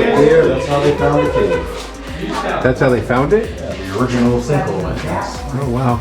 there, that's how they found the cave. That's how they found it? Yeah, the original sinkhole entrance. Oh, wow.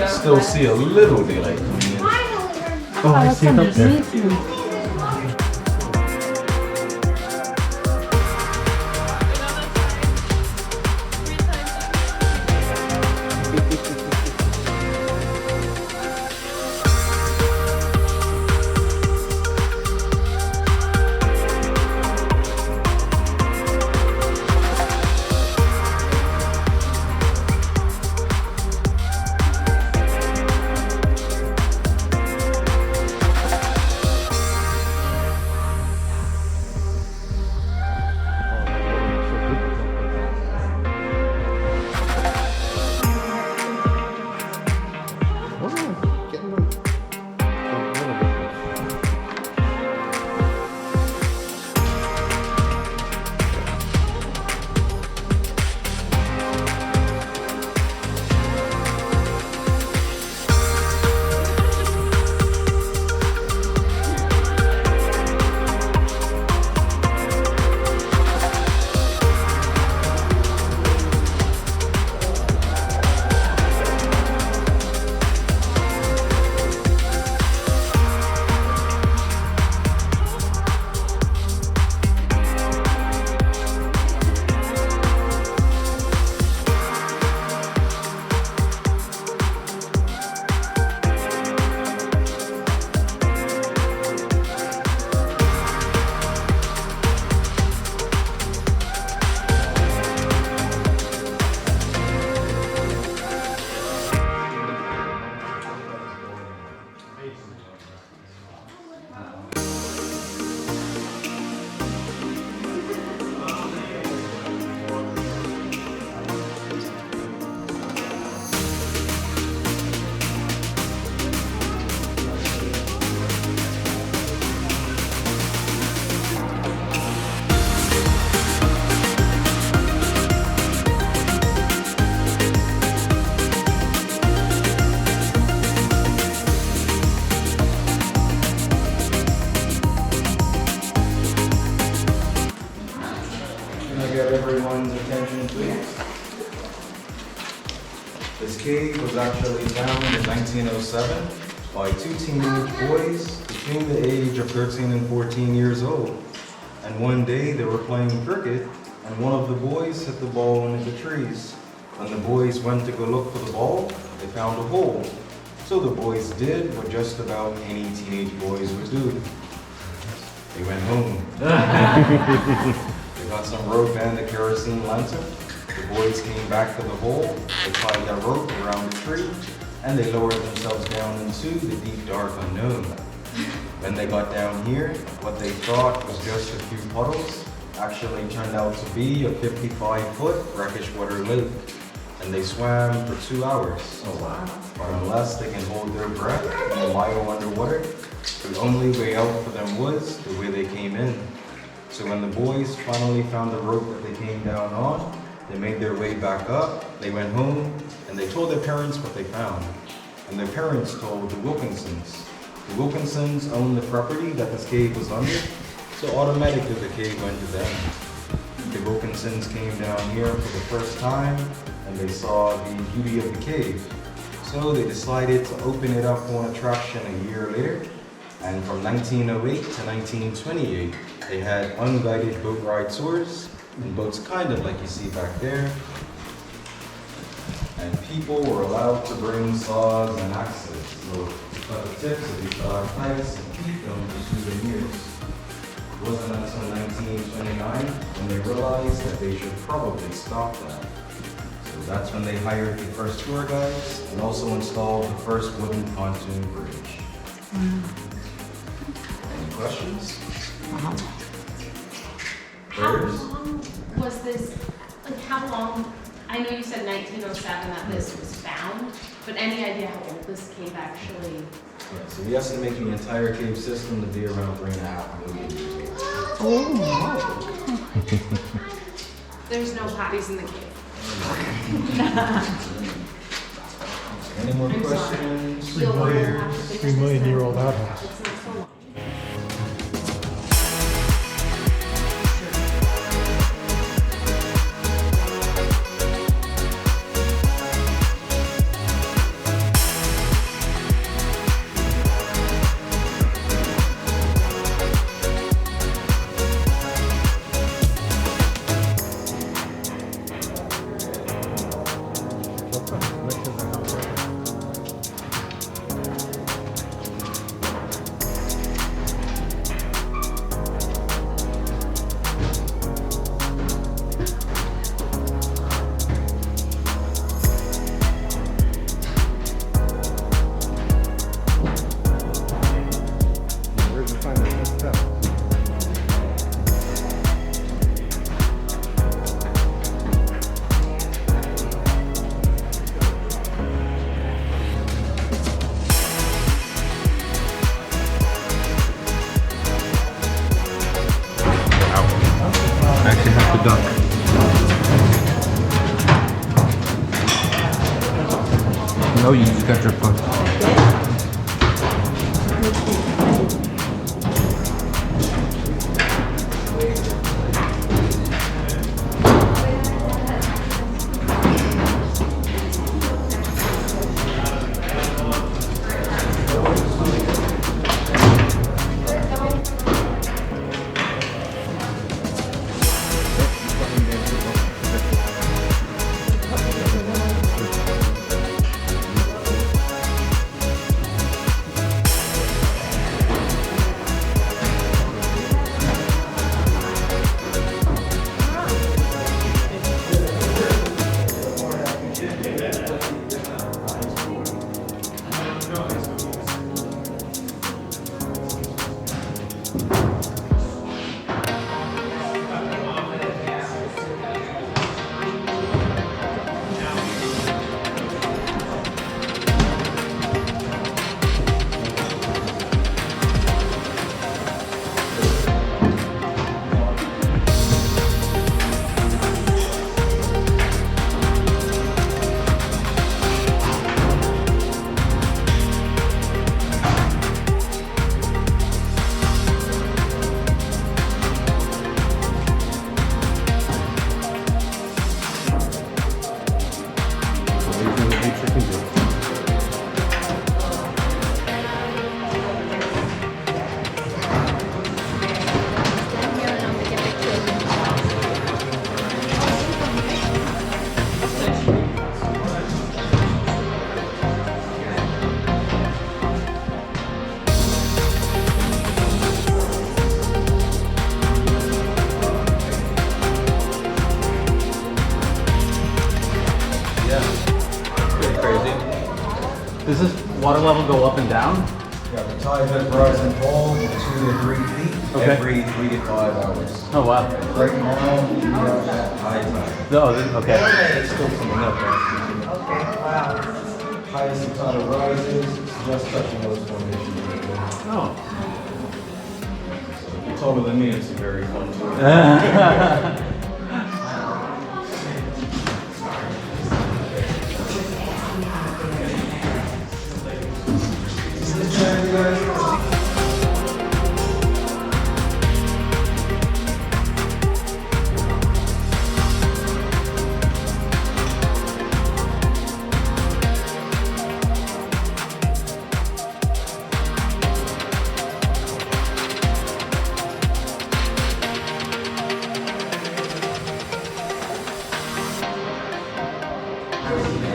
Still see a little daylight coming in. Oh, I see it up there. Everyone's attention, please. This cave was actually found in 1907 by two teenage boys between the age of 13 and 14 years old. And one day they were playing cricket and one of the boys hit the ball into the trees. When the boys went to go look for the ball, they found a hole. So the boys did what just about any teenage boys would do. They went home. They got some rope and a kerosene lantern. The boys came back to the hole, they tied their rope around the tree, and they lowered themselves down into the deep dark unknown. When they got down here, what they thought was just a few puddles actually turned out to be a 55-foot brackish water lake. And they swam for 2 hours. Oh wow. But unless they can hold their breath in a mile underwater, the only way out for them was the way they came in. So when the boys finally found the rope that they came down on, they made their way back up, they went home, and they told their parents what they found. And their parents told the Wilkinsons. The Wilkinsons owned the property that this cave was under, so automatically the cave went to them. The Wilkinsons came down here for the first time, and they saw the beauty of the cave. So they decided to open it up for an attraction a year later. And from 1908 to 1928, they had unguided boat ride tours, and boats kind of like you see back there. And people were allowed to bring saws and axes, so to cut the tips of these stalactites and keep them for souvenirs. It wasn't until 1929 when they realized that they should probably stop that. So that's when they hired the first tour guides and also installed the first wooden pontoon bridge. Any questions? How long was this, like how long, I know you said 1907 that this was found, but any idea how old this cave actually? Yeah, so we estimate the entire cave system to be around 3.5 million years old. Oh. There's no potties in the cave. Any more questions? 3 million year old outhouse. It's not so long. duck. No, you just got your foot. Does this water level go up and down? Yeah, the tide does rise and fall 2 to 3 feet every 3 to 5 hours. Oh wow. Right now, we are at high tide. Okay. It's still coming up. Okay, wow. Highest the tide rises, it's just touching those formations right there. Oh. You're taller than me, it's very fun too.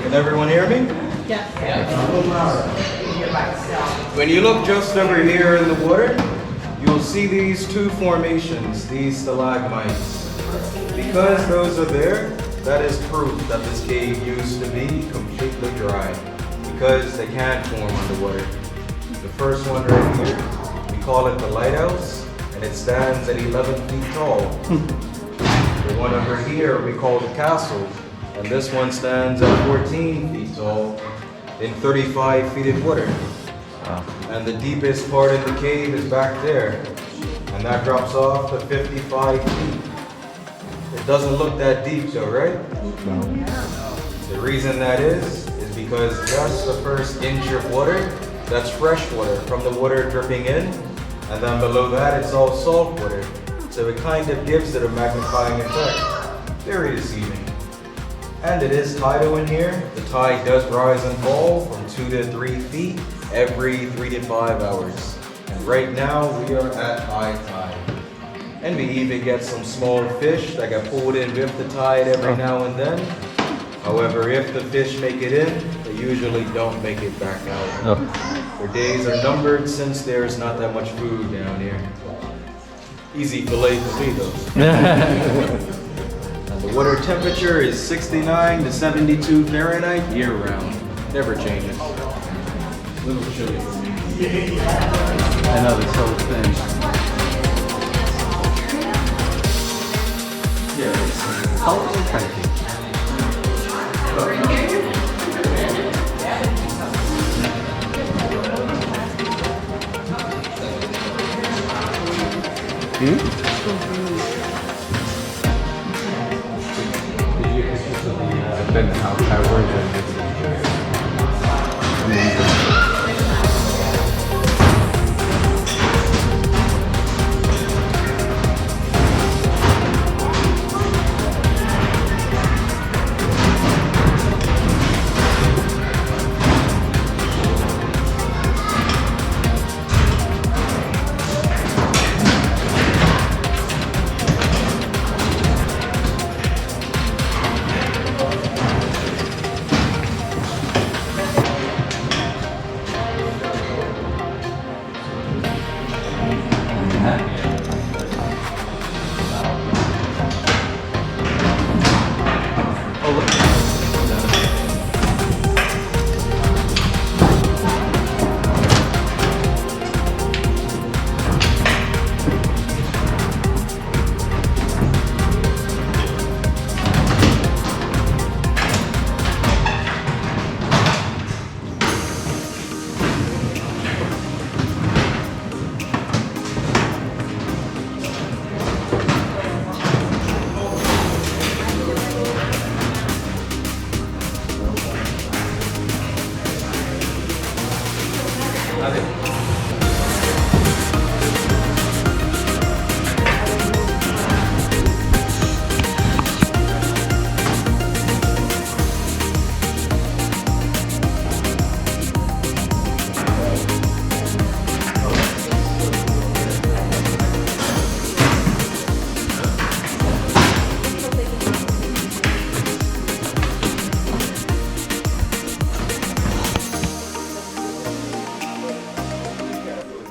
Can everyone hear me? Yeah. When you look just over here in the water, you'll see these two formations, these stalagmites. Because those are there, that is proof that this cave used to be completely dry. Because they can't form underwater. The first one right here, we call it the lighthouse, and it stands at 11 feet tall. The one over here we call the castle, and this one stands at 14 feet tall in 35 feet of water. And the deepest part of the cave is back there, and that drops off to 55 feet. It doesn't look that deep though, right? No. The reason that is because just the first inch of water, that's fresh water from the water dripping in, and then below that it's all salt water. So it kind of gives it a magnifying effect. Very deceiving. And it is tidal in here. The tide does rise and fall from 2 to 3 feet every 3 to 5 hours. And right now we are at high tide. And we even get some small fish that get pulled in with the tide every now and then. However, if the fish make it in, they usually don't make it back out. Their days are numbered since there's not that much food down here. Easy fillet for me though. The water temperature is 69 to 72 Fahrenheit year round. Never changes. A little chilly for me. I know, it's so thin. Yeah. How old is Frankie?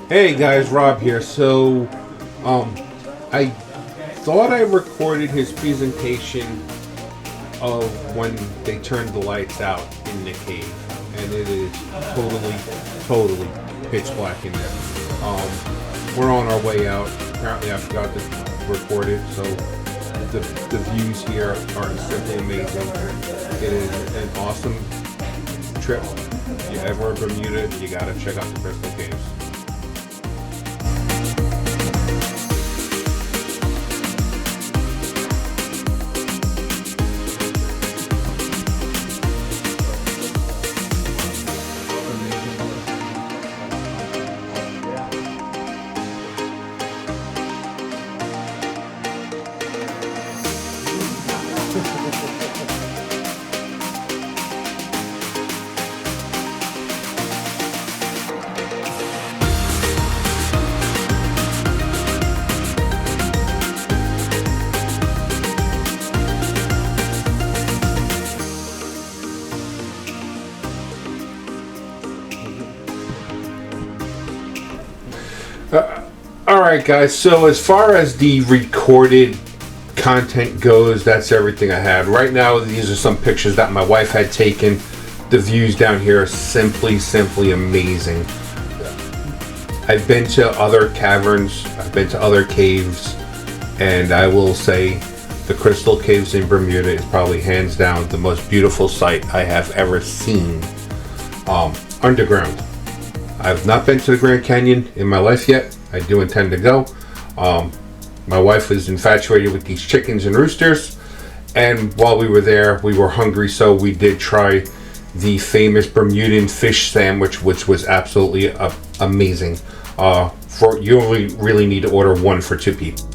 Hey guys, Rob here. So, I thought I recorded his presentation of when they turned the lights out in the cave, and it is totally pitch black in there. We're on our way out. Apparently I forgot to record it, so the views here are simply amazing. It is an awesome trip. If you're ever in Bermuda, you gotta check out the Crystal Caves. Alright guys, so as far as the recorded content goes, that's everything I had. Right now, these are some pictures that my wife had taken. The views down here are simply amazing. I've been to other caverns, I've been to other caves, and I will say the Crystal Caves in Bermuda is probably hands down the most beautiful sight I have ever seen underground. I've not been to the Grand Canyon in my life yet. I do intend to go. My wife was infatuated with these chickens and roosters, and while we were there, we were hungry, so we did try the famous Bermudian fish sandwich, which was absolutely amazing. You only really need to order one for 2 people.